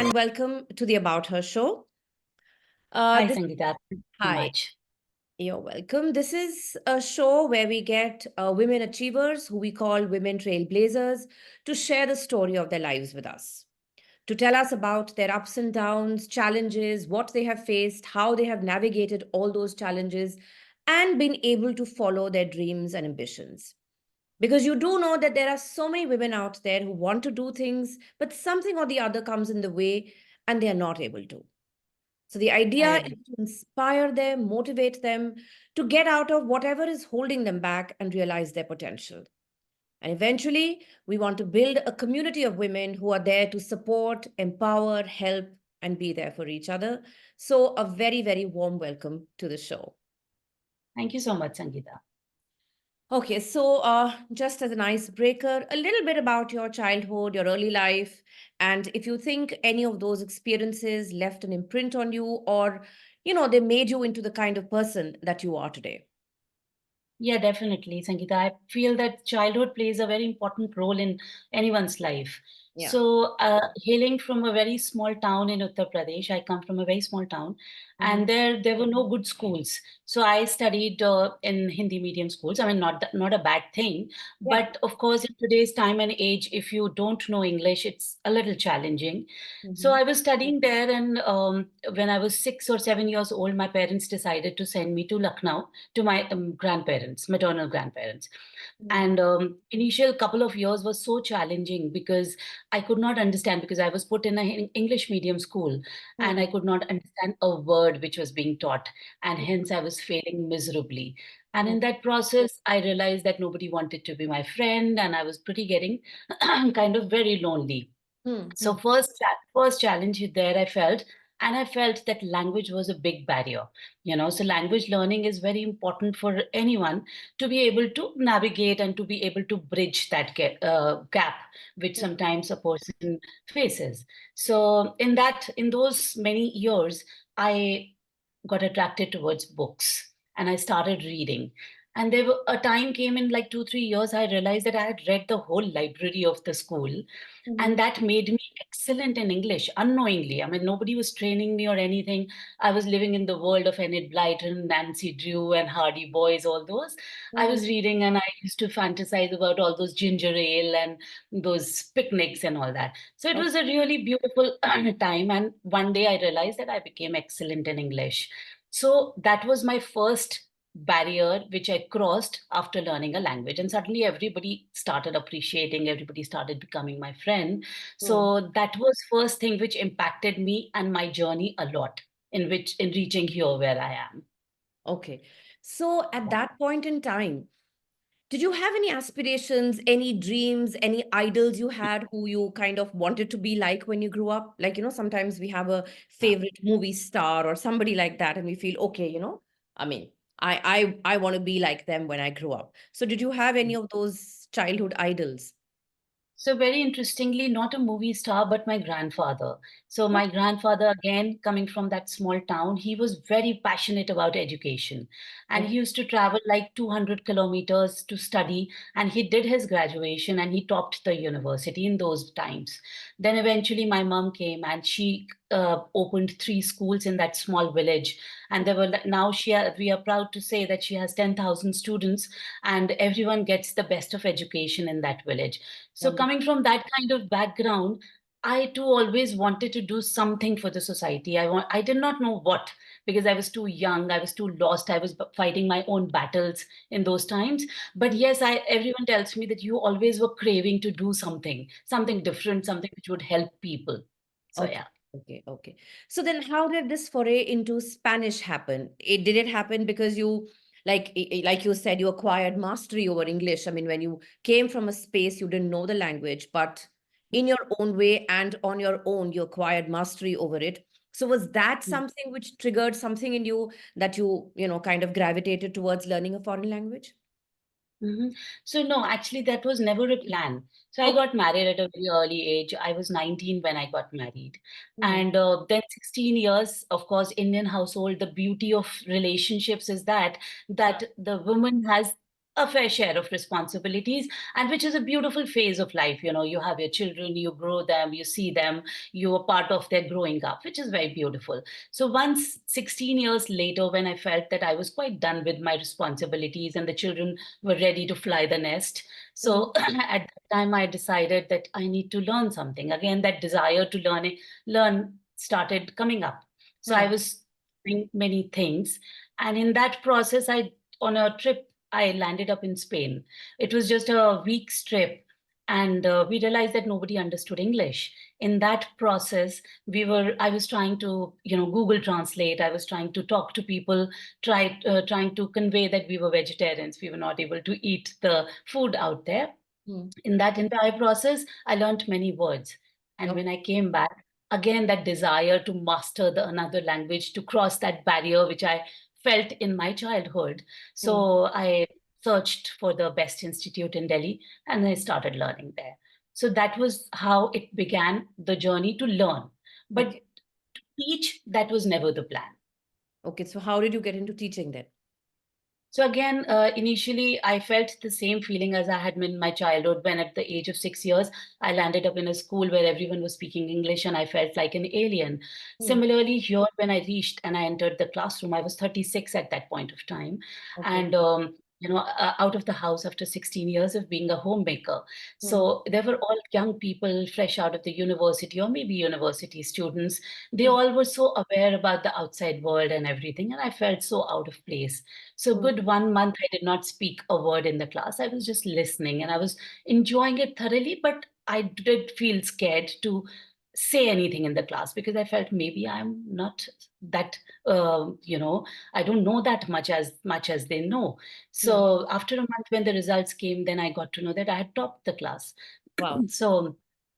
and welcome to the About Her show. Hi, This Sangeeta. Thank you so Hi, much. you're welcome. This is a show where we get women achievers who we call women trailblazers to share the story of their lives with us, to tell us about their ups and downs, challenges, what they have faced, how they have navigated all those challenges, and been able to follow their dreams and ambitions. Because you do know that there are so many women out there who want to do things, but something or the other comes in the way and they are not able to. So the I idea is agree. to inspire them, motivate them to get out of whatever is holding them back and realize their potential. And eventually, we want to build a community of women who are there to support, empower, help, and be there for each other. So, a very, very warm welcome to the show. Thank you so much, Sangeeta. Okay, so just as an icebreaker, a little bit about your childhood, your early life, and if you think any of those experiences left an imprint on you or, they made you into the kind of person that you are today. Yeah, definitely, Sangeeta. I feel that childhood plays a very important role in anyone's life. Yeah. So, hailing from a very small town in Uttar Pradesh, I come from a very small town, Mhm. and there were no good schools. So I studied in Hindi medium schools. I mean, not a bad thing, Yeah. but of course, in today's time and age, if you don't know English, it's a little challenging. So Hmm. I was studying there, and when I was 6 or 7 years old, my parents decided to send me to Lucknow to my grandparents, maternal grandparents. And initial couple of years was so challenging because I could not understand, because I was put in an English medium school and I Hmm. could not understand a word which was being taught, and hence I was failing miserably. And in that process, I realized that nobody wanted to be my friend, and I was pretty getting kind of very lonely. So Hmm. first challenge there I felt, and I felt that language was a big barrier. So language learning is very important for anyone to be able to navigate and to be able to bridge that gap which Hmm. sometimes a person faces. So in those many years, I got attracted towards books and I started reading. And a time came in like 2 3 years, I realized that I had read the whole library of the school, Hmm. and that made me excellent in English unknowingly. I mean, nobody was training me or anything. I was living in the world of Enid Blyton, Nancy Drew, and Hardy Boys, all those. I Hmm. was reading and I used to fantasize about all those ginger ale and those picnics and all that. So it Okay. was a really beautiful time. And one day I realized that I became excellent in English. So that was my first barrier which I crossed after learning a language. And suddenly everybody started appreciating, everybody started becoming my friend. Hmm. So that was first thing which impacted me and my journey a lot in reaching here where I am. Okay. So at that point in time, did you have any aspirations, any dreams, any idols you had who you kind of wanted to be like when you grew up? Like, sometimes we have a Yeah. favorite movie star or somebody like that, and we feel, okay, I mean, I want to be like them when I grew up. So did you have any of those childhood idols? So very interestingly, not a movie star, but my grandfather. So my Okay. grandfather, again, coming from that small town, he was very passionate about education. And he Okay. used to travel like 200 kilometers to study. And he did his graduation and he topped the university in those times. Then eventually my mom came and she opened 3 schools in that small village. And there were now we are proud to say that she has 10,000 students, and everyone gets the best of education in that village. So Wonderful. coming from that kind of background, I too always wanted to do something for the society. I did not know what, because I was too young, I was too lost, I was fighting my own battles in those times. But yes, I everyone tells me that you always were craving to do something different, something which would help people. So Okay, yeah. okay. So then how did this foray into Spanish happen? Did it happen because you, like you said, you acquired mastery over English? I mean, when you came from a space you didn't know the language, but in your own way and on your own, you acquired mastery over it. So was that something which triggered something in you that you kind of gravitated towards learning a foreign language? Mhm. So no, actually that was never a plan. So I Okay. got married at a very early age. I was 19 when I got married. Mhm. And then 16 years, of course, Indian household, the beauty of relationships is that the woman has a fair share of responsibilities, and which is a beautiful phase of life. You have your children, you grow them, you see them, you are part of their growing up, which is very beautiful. So once 16 years later, when I felt that I was quite done with my responsibilities and the children were ready to fly the nest, Mhm. so at that time I decided that I need to learn something. Again, that desire to learn started coming up. So I Hmm. was doing many things, and in that process, on a trip, I landed up in Spain. It was just a week's trip, and we realized that nobody understood English. In that process, I was trying to, Google Translate. I was trying to talk to people, trying to convey that we were vegetarians. We were not able to eat the food out there. Hmm. In that entire process, I learned many words. And Okay. when I came back, again, that desire to master another language, to cross that barrier, which I felt in my childhood. Hmm. So I searched for the best institute in Delhi and I started learning there. So that was how it began, the journey to learn. But Okay. to teach, that was never the plan. Okay. So how did you get into teaching then? So again, initially, I felt the same feeling as I had in my childhood when at the age of 6 years, I landed up in a school where everyone was speaking English and I felt like an alien. Hmm. Similarly, here, when I reached and I entered the classroom, I was 36 at that point of time. Okay. And, out of the house after 16 years of being a homemaker. Hmm. So there were all young people fresh out of the university or maybe university students. They Hmm. all were so aware about the outside world and everything. And I felt so out of place. So Hmm. good 1 month, I did not speak a word in the class. I was just listening and I was enjoying it thoroughly, but I did feel scared to say anything in the class because I felt maybe I'm not that, I don't know that much as they know. Hmm. So after a month, when the results came, then I got to know that I had topped the class. Wow. So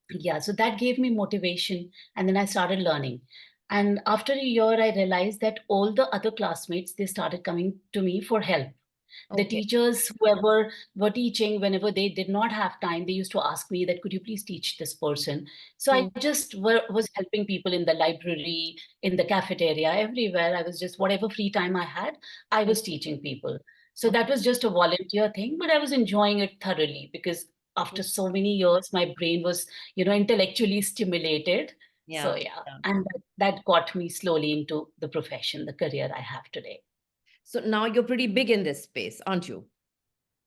yeah, so that gave me motivation. And then I started learning. And after a year, I realized that all the other classmates, they started coming to me for help. The Okay. teachers, whoever were teaching, whenever they did not have time, they used to ask me that, could you please teach this person? So I Hmm. just was helping people in the library, in the cafeteria, everywhere. I was just, whatever free time I had, I Hmm. was teaching people. So Okay. that was just a volunteer thing, but I was enjoying it thoroughly because Hmm. after so many years, my brain was, intellectually stimulated. So Yeah. yeah, Yeah. and that got me slowly into the profession, the career I have today. So now you're pretty big in this space, aren't you?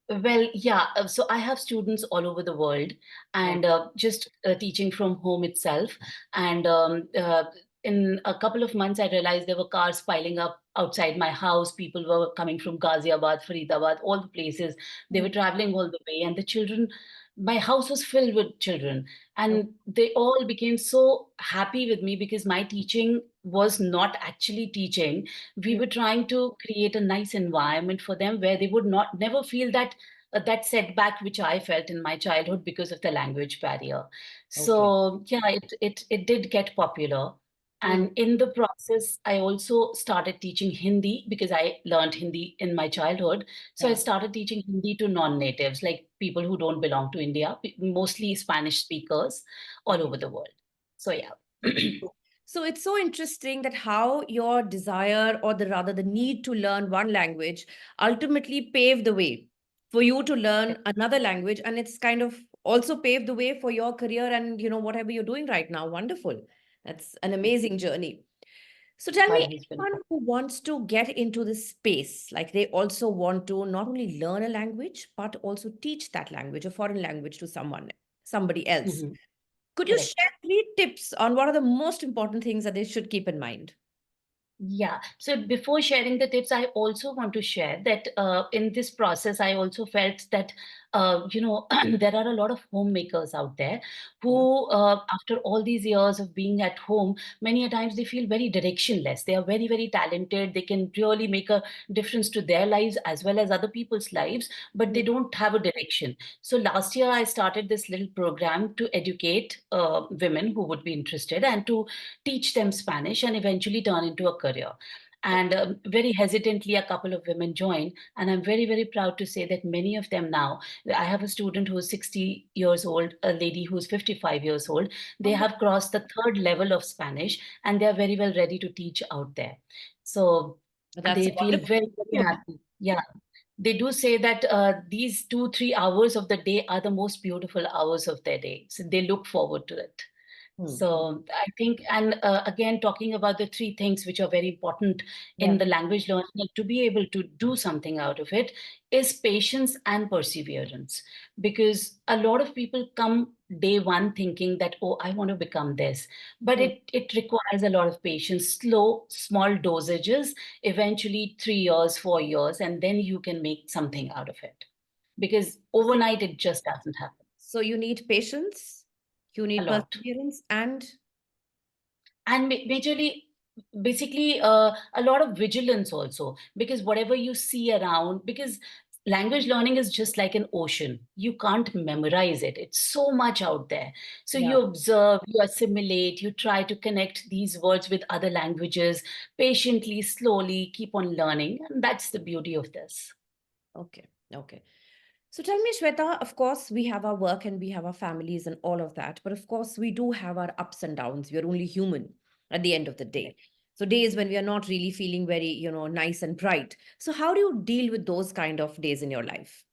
Well, yeah. So I have students all over the world, Wow. and just teaching from home itself. And in a couple of months, I realized there were cars piling up outside my house. People were coming from Ghaziabad, Faridabad, all the places. They were Hmm. traveling all the way, and the children. My house was filled with children, Okay. and they all became so happy with me because my teaching was not actually teaching. We Hmm. were trying to create a nice environment for them where they would not never feel that setback which I felt in my childhood because of the language barrier. Okay. So yeah, it did get popular. Hmm. And in the process, I also started teaching Hindi because I learned Hindi in my childhood. So I Yeah. started teaching Hindi to non-natives, like people who don't belong to India, mostly Spanish speakers all Okay. over the world. So yeah. So it's so interesting that how your desire, or the rather the need to learn one language, ultimately paved the way for you to learn another language, and it's kind of also paved the way for your career and whatever you're doing right now. Wonderful. That's an amazing journey. So tell God me, has been. anyone who wants to get into this space, like they also want to not only learn a language, but also teach that language, a foreign language, to somebody else. Mhm. Could you Correct. share 3 tips on what are the most important things that they should keep in mind? Yeah. So before sharing the tips, I also want to share that in this process, I also felt that, there are a lot of homemakers out there Yeah. who, after all these years of being at home, many a times they feel very directionless. They are very, very talented. They can really make a difference to their lives as well as other people's lives, but they Mm. don't have a direction. So last year, I started this little program to educate women who would be interested and to teach them Spanish and eventually turn into a career. And very hesitantly, a couple of women joined. And I'm very, very proud to say that many of them now, I have a student who's 60 years old, a lady who's 55 years old. They Wonderful. have crossed the third level of Spanish and they're very well ready to teach out there. So That's a they feel wonderful very, very story. happy. Yeah. they do say that these 2, 3 hours of the day are the most beautiful hours of their day. So they look forward to it. Hmm. So I think, and again, talking about the three things which are very important in Yeah. the language learning, and to be able to do something out of it, is patience and perseverance. Because a lot of people come day one thinking that, oh, I want to become this. But Hmm. it requires a lot of patience, slow, small dosages, eventually 3 years, 4 years, and then you can make something out of it. Because So, overnight, it just doesn't happen. so you need patience, you A need lot. perseverance, and And majorly, basically, a lot of vigilance also, because whatever you see around, because language learning is just like an ocean. You can't memorize it. It's so much out there. So yeah. you observe, you assimilate, you try to connect these words with other languages, patiently, slowly, keep on learning. And that's the beauty of this. Okay. Okay. So tell me, Shweta, of course, we have our work and we have our families and all of that. But of course, we do have our ups and downs. We are only human at the end of the day. So days when we are not really feeling very, nice and bright. So how do you deal with those kind of days in your life?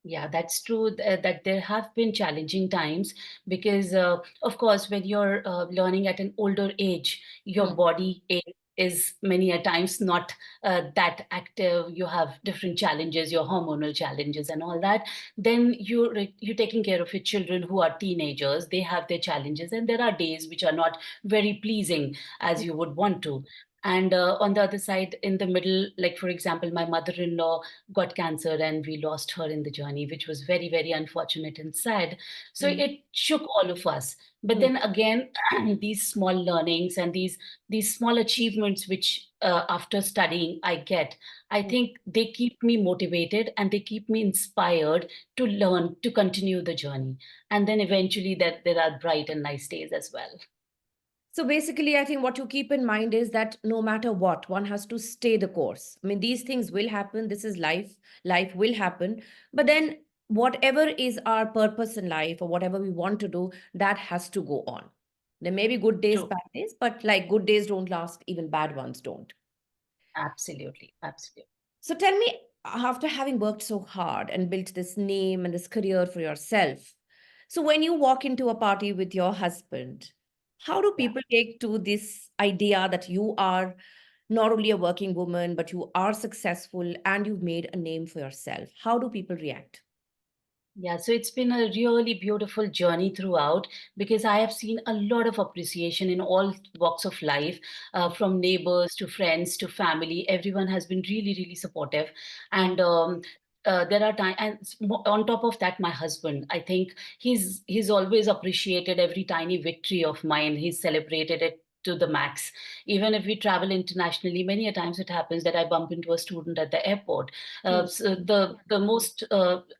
Yeah, that's true that there have been challenging times because, of course, when you're learning at an older age, your Hmm. body is many a times not that active. You have different challenges, your hormonal challenges, and all that. Then you're taking care of your children who are teenagers. They have their challenges, and there are days which are not very pleasing as you would want to. And on the other side, in the middle, like for example, my mother-in-law got cancer and we lost her in the journey, which was very, very unfortunate and sad. So Hmm. it shook all of us. But Hmm. then again, these small learnings and these small achievements, which after studying I get, I Hmm. think they keep me motivated and they keep me inspired to learn, to continue the journey. And then eventually that there are bright and nice days as well. So basically, I think what you keep in mind is that no matter what, one has to stay the course. I mean, these things will happen. This is life. Life will happen. But then, whatever is our purpose in life or whatever we want to do, that has to go on. There may be good days, True. bad days, but like good days don't last, even bad ones don't. Absolutely. Absolutely. So tell me, after having worked so hard and built this name and this career for yourself, so when you walk into a party with your husband, how do Yeah. people take to this idea that you are not only a working woman, but you are successful and you've made a name for yourself? How do people react? Yeah, so it's been a really beautiful journey throughout because I have seen a lot of appreciation in all walks of life, from neighbors to friends to family. Everyone has been really, really supportive. Mm, And there are times, and on top of that, my husband, I think he's always appreciated every tiny victory of mine. He's celebrated it to the max. Even if we travel internationally, many a times it happens that I bump into a student at the airport, mm, so the most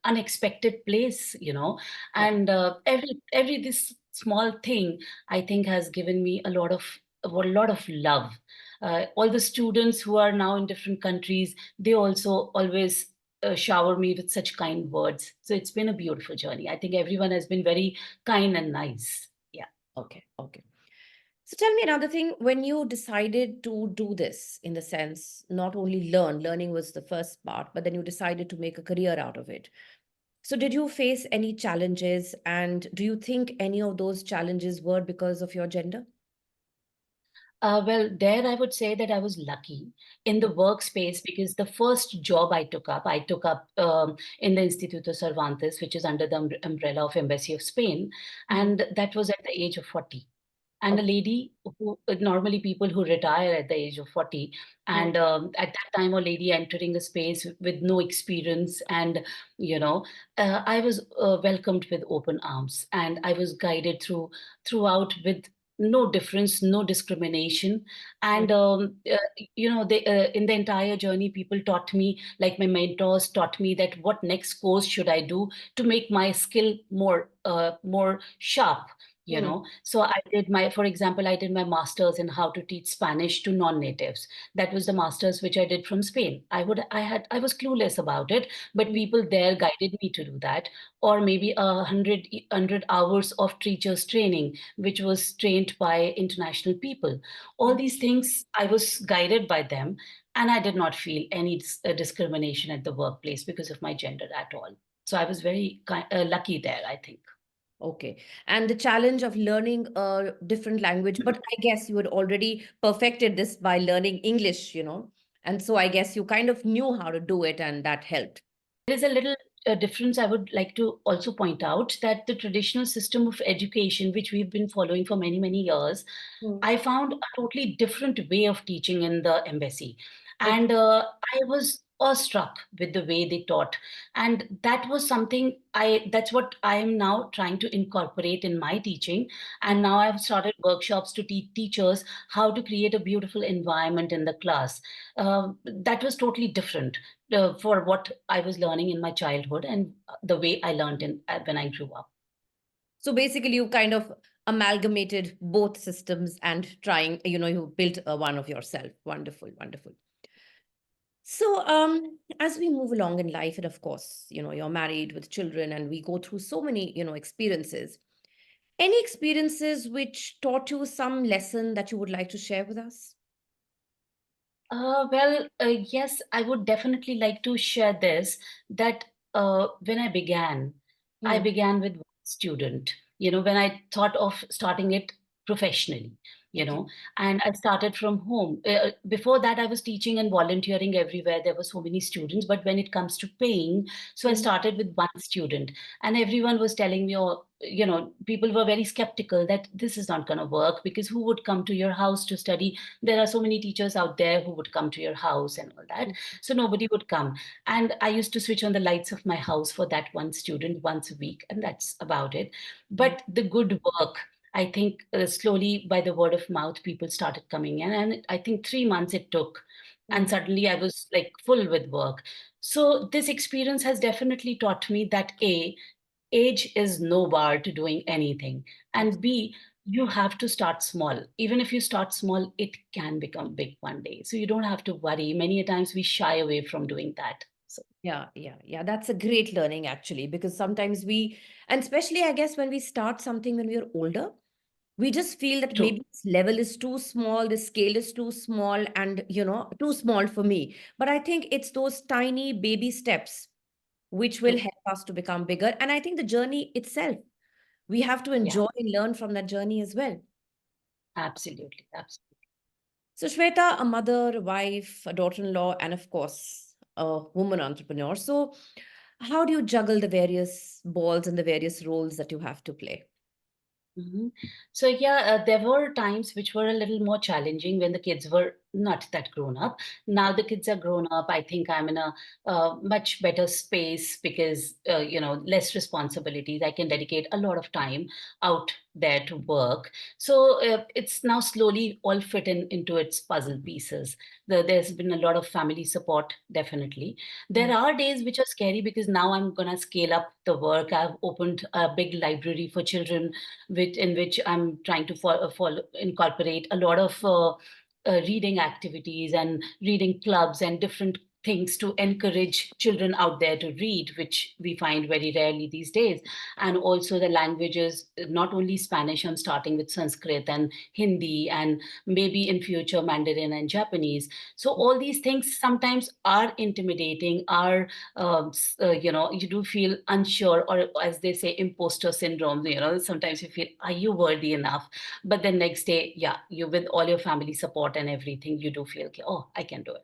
unexpected place, yeah. and every this small thing I think has given me a lot of love. All the students who are now in different countries, they also always shower me with such kind words. So it's been a beautiful journey. I think everyone has been very kind and nice. Yeah. Okay. Okay. So tell me another thing, when you decided to do this, in the sense, not only learning was the first part, but then you decided to make a career out of it. So did you face any challenges, and do you think any of those challenges were because of your gender? Well, there I would say that I was lucky in the workspace because the first job I took up in the Instituto Cervantes, which is under the umbrella of Embassy of Spain, Mm. and that was at the age of 40. And a Okay. lady who normally people who retire at the age of 40, Mm. and at that time a lady entering a space with no experience, and you know I was welcomed with open arms, and I was guided throughout with no difference, no discrimination. Mm. And they in the entire journey, people taught me, like my mentors taught me, that what next course should I do to make my skill more sharp, Hmm. So I did my, for example, I did my master's in how to teach Spanish to non-natives. That was the master's which I did from Spain. I was clueless about it, but Hmm. people there guided me to do that. Or maybe 100 hours of teachers training, which was trained by international people. All these things I was guided by them, and I did not feel any discrimination at the workplace because of my gender at all. So I was very lucky there, I think. Okay. And the challenge of learning a different language, but I guess you had already perfected this by learning English, And so I guess you kind of knew how to do it and that helped. There's a little difference I would like to also point out, that the traditional system of education, which we've been following for many, many years, Hmm. I found a totally different way of teaching in the embassy. Okay. And I was awestruck with the way they taught. And that was something that's what I am now trying to incorporate in my teaching. And now I've started workshops to teach teachers how to create a beautiful environment in the class. That was totally different for what I was learning in my childhood and the way I learned when I grew up. So basically, you kind of amalgamated both systems and trying, you built one of yourself. Wonderful, wonderful. So, as we move along in life, and of course, you're married with children, and we go through so many, experiences. Any experiences which taught you some lesson that you would like to share with us? Yes, I would definitely like to share this, that when I Hmm. began with one student, when I thought of starting it professionally, Okay. and I started from home. Before that, I was teaching and volunteering everywhere. There were so many students, but when it comes to paying, so I Hmm. started with one student, and everyone was telling me, oh, people were very skeptical that this is not going to work, because who would come to your house to study? There are so many teachers out there who would come to your house and all that. So nobody would come. And I used to switch on the lights of my house for that one student once a week, and that's about it. Hmm. But the good work, I think slowly by the word of mouth, people started coming in. And I think 3 months it took. And Hmm. suddenly I was like full with work. So this experience has definitely taught me that age is no bar to doing anything. And B, you have to start small. Even if you start small, it can become big one day. So you don't have to worry. Many a times we shy away from doing that. So Yeah, yeah, yeah. That's a great learning actually, because sometimes and especially I guess when we start something when we are older, we just feel that true. maybe this level is too small, the scale is too small, and too small for me. But I think it's those tiny baby steps which will True. help us to become bigger. And I think the journey itself, we have to Yeah, enjoy and learn from that journey as well. absolutely. Absolutely. So, Shweta, a mother, a wife, a daughter in law, and of course, a woman entrepreneur. So, how do you juggle the various balls and the various roles that you have to play? Mhm. So yeah, there were times which were a little more challenging when the kids were not that grown up. Now the kids are grown up. I think I'm in a much better space because less responsibilities. I can dedicate a lot of time out there to work. So it's now slowly all fit into its puzzle pieces. There's been a lot of family support, definitely. There Mm. are days which are scary because now I'm gonna scale up the work. I've opened a big library for children in which I'm trying to incorporate a lot of reading activities and reading clubs and different things to encourage children out there to read, which we find very rarely these days. And also the languages, not only Spanish, I'm starting with Sanskrit and Hindi, and maybe in future Mandarin and Japanese. So all these things sometimes are intimidating, are you do feel unsure, or as they say, imposter syndrome. Sometimes you feel, are you worthy enough? But the next day, yeah, you, with all your family support and everything, you do feel, okay, oh, I can do it.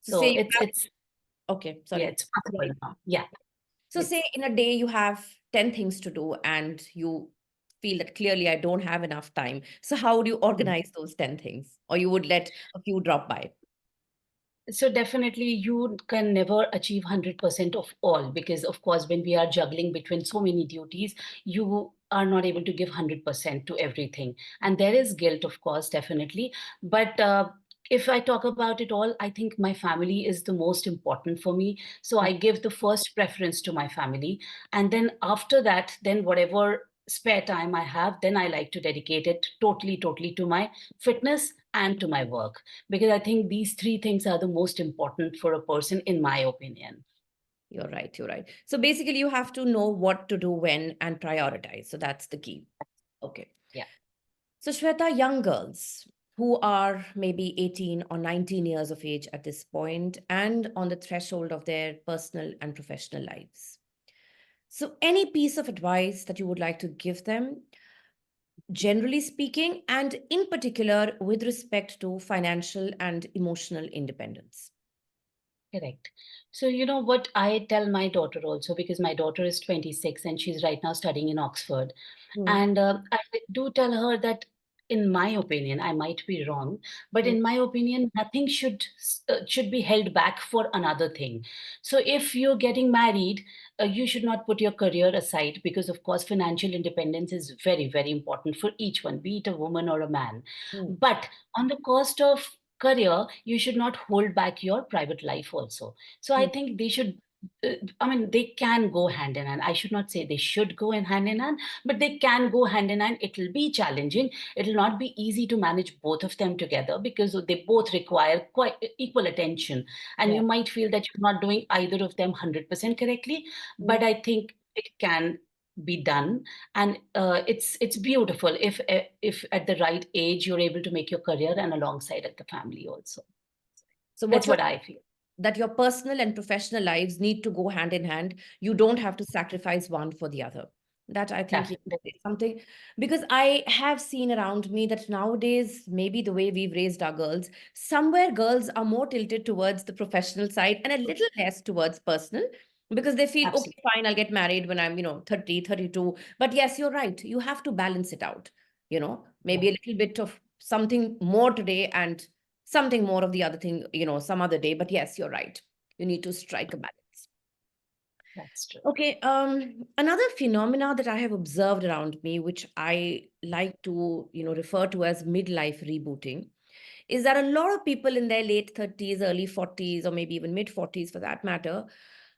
So, say So you it's have, okay, yeah, sorry. it's possible now. Yeah, So, say it's in a day you have 10 things to do and you feel that clearly I don't have enough time. So, how would you mm. organize those 10 things? Or you would let a few drop by? So definitely you can never achieve 100% of all, because of course when we are juggling between so many duties, you are not able to give 100% to everything, and there is guilt, of course, definitely. But if I talk about it all, I think my family is the most important for me, so I give the first preference to my family. And then after that, then whatever spare time I have, then I like to dedicate it totally to my fitness and to my work. Because I think these three things are the most important for a person, in my opinion. You're right. You're right. So basically, you have to know what to do when and prioritize. So that's the key. Okay. Yeah. So, Shweta, young girls who are maybe 18 or 19 years of age at this point and on the threshold of their personal and professional lives. So, any piece of advice that you would like to give them, generally speaking, and in particular with respect to financial and emotional independence? Correct. So, you know what I tell my daughter also, because my daughter is 26 and she's right now studying in Oxford. Hmm. And I do tell her that, in my opinion, I might be wrong, but Hmm. in my opinion, nothing should be held back for another thing. So if you're getting married, you should not put your career aside, because, of course, financial independence is very important for each one, be it a woman or a man. Hmm. But on the cost of career, you should not hold back your private life also. So I Hmm. think they should. I mean, they can go hand in hand. I should not say they should go in hand in hand, but they can go hand in hand. It will be challenging. It will not be easy to manage both of them together, because they both require quite equal attention. And Yeah. you might feel that you're not doing either of them 100% correctly, Hmm. but I think it can be done. And it's beautiful if at the right age you're able to make your career and alongside at the family also. So, what That's you're what I feel. that your personal and professional lives need to go hand in hand. You don't have to sacrifice one for the other. That I think is Definitely. something, because I have seen around me that nowadays, maybe the way we've raised our girls, somewhere girls are more tilted towards the professional side and a little less towards personal, because they feel, okay, Absolutely. fine, I'll get married when I'm, 30, 32. But yes, you're right. You have to balance it out, Yeah, maybe a little bit of something more today and something more of the other thing, some other day. But yes, you're right. You need to strike a balance. that's true. Okay, another phenomena that I have observed around me, which I like to, refer to as midlife rebooting, is that a lot of people in their late 30s, early 40s, or maybe even mid 40s for that matter,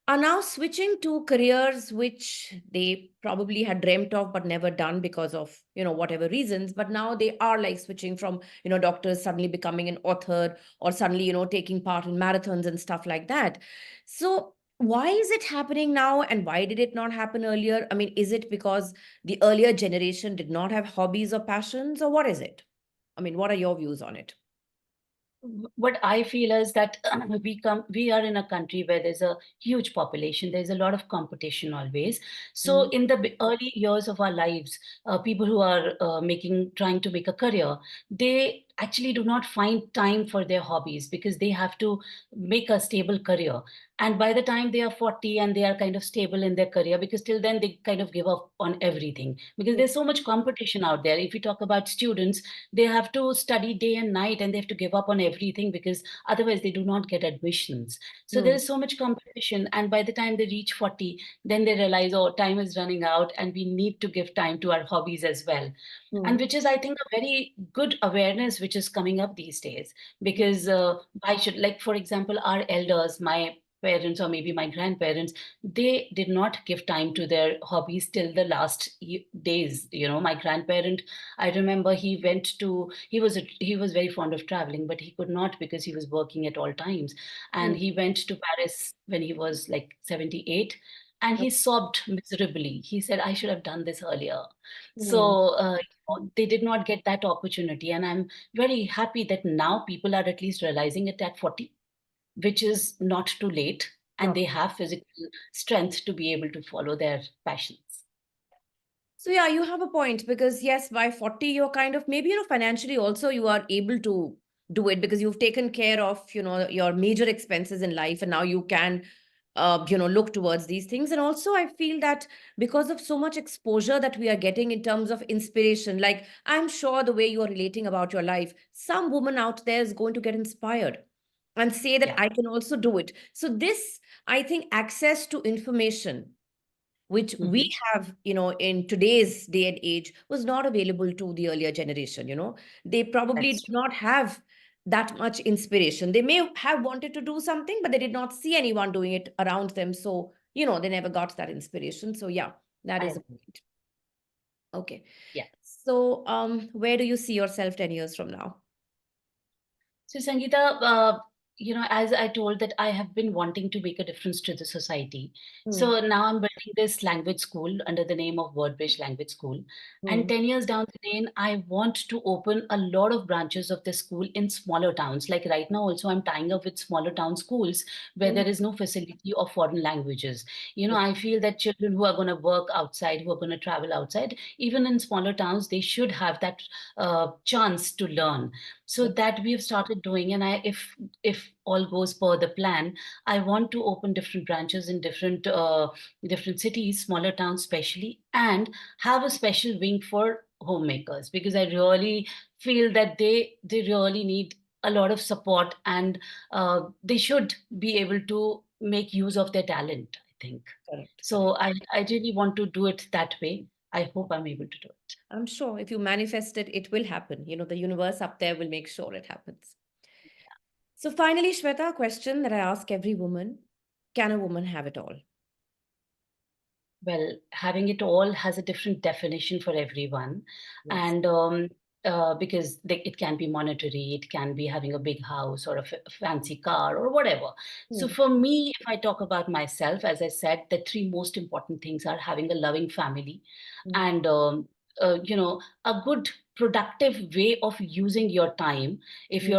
are now switching to careers which they probably had dreamt of but never done because of, whatever reasons. But now they are like switching from, doctors suddenly becoming an author, or suddenly, taking part in marathons and stuff like that. So, why is it happening now and why did it not happen earlier? I mean, is it because the earlier generation did not have hobbies or passions, or what is it? I mean, what are your views on it? What I feel is that we are in a country where there's a huge population. There's a lot of competition always. So Mm, in the early years of our lives, people who are trying to make a career, they actually do not find time for their hobbies, because they have to make a stable career. And by the time they are 40 and they are kind of stable in their career, because till then they kind of give up on everything, because mm, there's so much competition out there. If we talk about students, they have to study day and night and they have to give up on everything, because otherwise they do not get admissions. So there mm, is so much competition, and by the time they reach 40, then they realize, oh, time is running out and we need to give time to our hobbies as well. And mm, which is, I think, a very good awareness which is coming up these days. Because I should, like, for example, our elders, my parents or maybe my grandparents, they did not give time to their hobbies till the last days. My grandparent, I remember, he was very fond of traveling, but he could not because he was working at all times. And mm, he went to Paris when he was like 78, and he sobbed miserably. He said, I should have done this earlier. mm. So they did not get that opportunity. And I'm very happy that now people are at least realizing it at 40, which is not too late, and Sure. they have physical strength to be able to follow their passions. So yeah, you have a point, because yes, by 40, you're kind of maybe, financially also you are able to do it because you've taken care of, your major expenses in life, and now you can look towards these things. And also I feel that because of so much exposure that we are getting in terms of inspiration, like I'm sure the way you're relating about your life, some woman out there is going to get inspired and say that Yeah. I can also do it. So this, I think, access to information which we Hmm. have, in today's day and age, was not available to the earlier generation. They probably That's did true. not have that much inspiration. They may have wanted to do something, but they did not see anyone doing it around them. So, they never got that inspiration. So, yeah, that I is a agree. point. Okay. Yeah. So, where do you see yourself 10 years from now? So, Sangeeta, as I told that I have been wanting to make a difference to the society. Hmm. So now I'm building this language school under the name of Woodbridge Language School. And Hmm. 10 years down the lane, I want to open a lot of branches of the school in smaller towns. Like right now, also, I'm tying up with smaller town schools where Hmm. there is no facility of foreign languages. Yeah, I feel that children who are going to work outside, who are going to travel outside, even in smaller towns, they should have that chance to learn. So yeah, that we have started doing, and if all goes per the plan, I want to open different branches in different cities, smaller towns especially, and have a special wing for homemakers, because I really feel that they really need a lot of support, and they should be able to make use of their talent, I think. correct, correct. So I really want to do it that way. I hope I'm able to do it. I'm sure if you manifest it, it will happen. The universe up there will make sure it happens. So, finally, Shweta, a question that I ask every woman: can a woman have it all? Well, having it all has a different definition for everyone. Yes. And because it can be monetary, it can be having a big house or a fancy car or whatever. So Hmm. for me, if I talk about myself, as I said, the three most important things are having a loving family, Hmm. and a good productive way of using your time. If Hmm.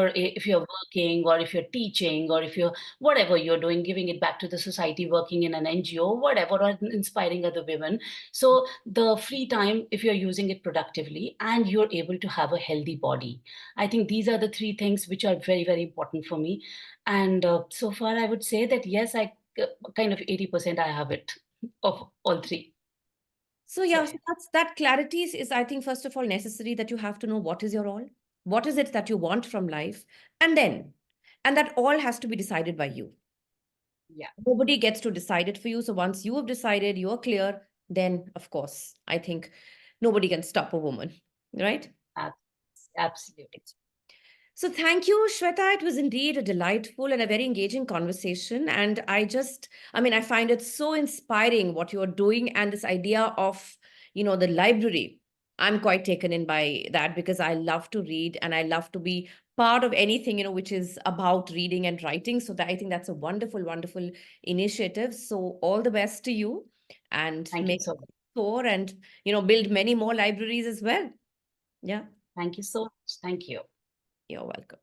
you're working, or if you're teaching, or if you're whatever you're doing, giving it back to the society, working in an NGO, whatever, or inspiring other women. So the free time, if you're using it productively and you're able to have a healthy body, I think these are the three things which are very, very important for me. And so far, I would say that yes, I kind of 80% I have it of all three. So So yeah, so that clarity is, I think, first of all, necessary, that you have to know what is your all, what is it that you want from life, and and that all has to be decided by you. yeah, Nobody gets to decide it for you. So once you have decided, you're clear, then of course, I think nobody can stop a woman, right? ab- absolutely. So thank you, Shweta. It was indeed a delightful and a very engaging conversation. And I mean, I find it so inspiring what you're doing, and this idea of, the library. I'm quite taken in by that, because I love to read and I love to be part of anything, which is about reading and writing. So I think that's a wonderful, wonderful initiative. So all the best to you, and Thank you make so much. sure and, build many more libraries as well. Yeah, Thank you so much. Thank you. you're welcome.